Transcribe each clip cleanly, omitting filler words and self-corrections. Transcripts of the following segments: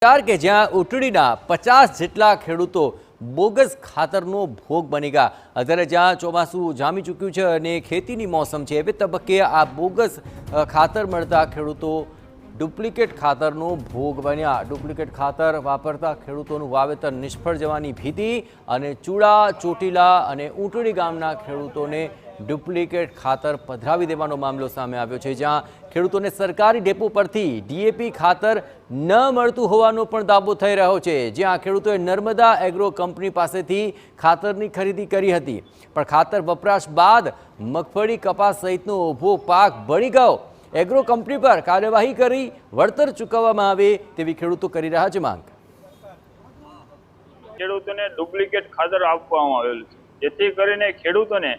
કે જ્યાં ઉટડીના 50 જેટલા ખેડૂતો બોગસ ખાતરનો ભોગ બની ગયા। અત્યારે જ્યાં ચોમાસું જામી ચૂક્યું છે અને ખેતીની મોસમ છે, એવે તબક્કે આ બોગસ ખાતર મળતા ખેડૂતો ડુપ્લિકેટ ખાતરનો ભોગ બન્યા। ડુપ્લિકેટ ખાતર વાપરતા ખેડૂતોનું વાવેતર નિષ્ફળ જવાની ભીતિ અને ચૂડા, ચોટીલા અને ઊંટડી ગામના ખેડૂતોને ડુપ્લિકેટ ખાતર પધરાવી દેવાનો મામલો સામે આવ્યો છે, જ્યાં ખેડૂતોને સરકારી ડેપો પરથી ડીએપી ખાતર ન મળતું હોવાનો પણ દાવો થઈ રહ્યો છે। જ્યાં ખેડૂતોએ નર્મદા એગ્રો કંપની પાસેથી ખાતરની ખરીદી કરી હતી, પણ ખાતર વપરાશ બાદ મગફળી, કપાસ સહિતનો ઊભો પાક બળી ગયો। એગ્રો કંપની પર કાર્યવાહી કરી વળતર ચૂકવવામાં આવે તેવી ખેડૂતો કરી રહ્યા છે માંગ। ખેડૂતોને ડુપ્લિકેટ ખાતર આપવામાં આવેલું છે, જેથી કરીને ખેડૂતોને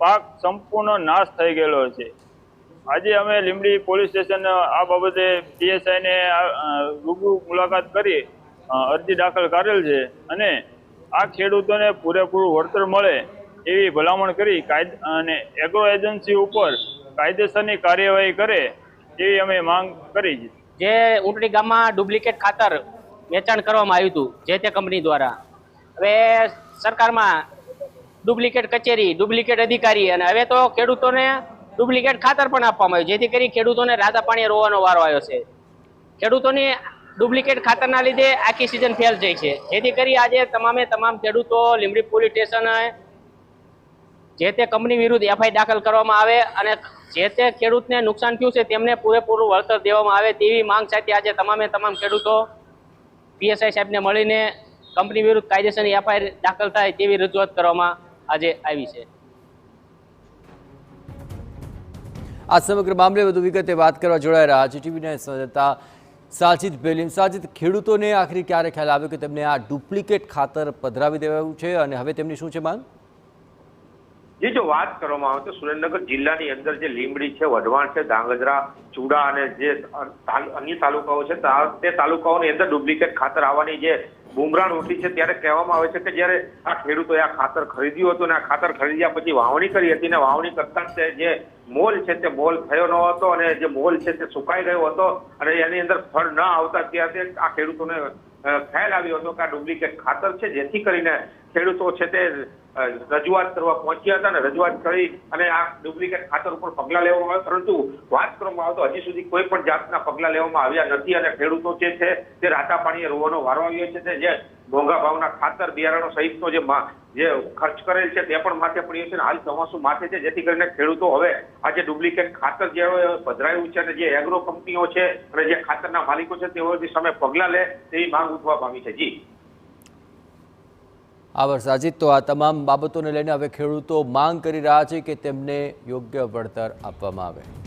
પાક સંપૂર્ણ નાશ થઈ ગયેલો છે। આજે અમે લીંબડી પોલીસ સ્ટેશન આ બાબતે પીએસઆઈને રૂબરૂ મુલાકાત કરી અરજી દાખલ કરેલ છે અને આ ખેડૂતોને પૂરેપૂરું વળતર મળે એવી ભલામણ કરી અને એગ્રો એજન્સી ઉપર કાયદેસરની કાર્યવાહી કરે એવી અમે માંગ કરી છે। જે ઊંટડી ગામમાં ડુપ્લિકેટ ખાતર વેચાણ કરવામાં આવ્યું હતું જે તે કંપની દ્વારા, હવે સરકારમાં ડુપ્લિકેટ કચેરી, ડુપ્લિકેટ અધિકારી અને હવે તો ખેડૂતોને ડુપ્લિકેટ ખાતર પણ આપવામાં આવ્યું, જેથી કરી ખેડૂતોને રાતા પાણીએ રોવાનો વારો આવ્યો છે। ખેડૂતોની ડુપ્લિકેટ ખાતરના લીધે આખી સિઝન ફેલ થઈ છે, જેથી કરી આજે તમામ ખેડૂતો લીંબડી પોલીસ સ્ટેશન જે તે કંપની વિરુદ્ધ એફઆઈ દાખલ કરવામાં આવે અને જે તે ખેડૂતને નુકસાન થયું છે તેમને પૂરેપૂરું વળતર દેવામાં આવે તેવી માંગ સાથે આજે તમામ ખેડૂતો પીએસઆઈ સાહેબને મળીને કંપની વિરુદ્ધ કાયદેસરની એફઆઈઆર દાખલ થાય તેવી રજૂઆત કરવામાં આજે આવી છે। આ સમગ્ર મામલે વધુ વિગતે વાત કરવા જોડાઈ રહ્યા છે ટીવીના સંવાદદાતા સાજિદ બેલીમ। સાજિદ, ખેડૂતોને આખરી ક્યારે ખ્યાલ આવ્યો કે તેમને આ ડુપ્લિકેટ ખાતર પધરાવી દેવાયું છે અને હવે તેમની શું છે માંગ? જે જો વાત કરવામાં આવે તો સુરેન્દ્રનગર જિલ્લાની અંદર જે લીંબડી છે, વઢવાણ છે, ધાંગધ્રા, ચૂડા અને જે અન્ય તાલુકાઓ છે તે તાલુકાઓની અંદર ડુપ્લિકેટ ખાતર આવવાની જે બુમરાણ ઉઠી છે, ત્યારે કહેવામાં આવે છે કે જ્યારે આ ખેડૂતોએ આ ખાતર ખરીદ્યું હતું અને આ ખાતર ખરીદ્યા પછી વાવણી કરી હતી ને વાવણી કરતા જે મોલ છે તે મોલ થયો ન હતો અને જે મોલ છે તે સુકાઈ ગયો હતો અને એની અંદર ફળ ન આવતા ત્યારે આ ખેડૂતોને ખ્યાલ આવ્યો હતો કે આ ડુપ્લિકેટ ખાતર છે, જેથી કરીને ખેડૂતો છે તે રજૂઆત કરવા પહોંચ્યા હતા અને રજૂઆત કરી અને આ ડુપ્લિકેટ ખાતર ઉપર પગલાં લેવામાં આવ્યા, પરંતુ વાત કરવામાં આવે તો હજી સુધી કોઈ પણ જાતના પગલાં લેવામાં આવ્યા નથી અને ખેડૂતો જે છે તે રાતા પાણીએ રોવાનો વારો આવ્યો છે। જે મોંઘા ભાવના ખાતર, બિયારણો સહિતનો જે ખર્ચ કરેલ છે તે પણ માથે પડ્યો છે અને હાલ ચોમાસું માથે છે, જેથી કરીને ખેડૂતો હવે આ જે ડુપ્લિકેટ ખાતર જે પધરાયું છે અને જે એગ્રો કંપનીઓ છે અને જે ખાતરના માલિકો છે તેઓની સામે પગલાં લે તેવી માંગ ઉઠવા પામી છે। જી આભાર સાજિદ। તો આ તમામ બાબતોને લઈને હવે ખેડૂતો માંગ કરી રહ્યા છે કે તેમને યોગ્ય વળતર આપવામાં આવે।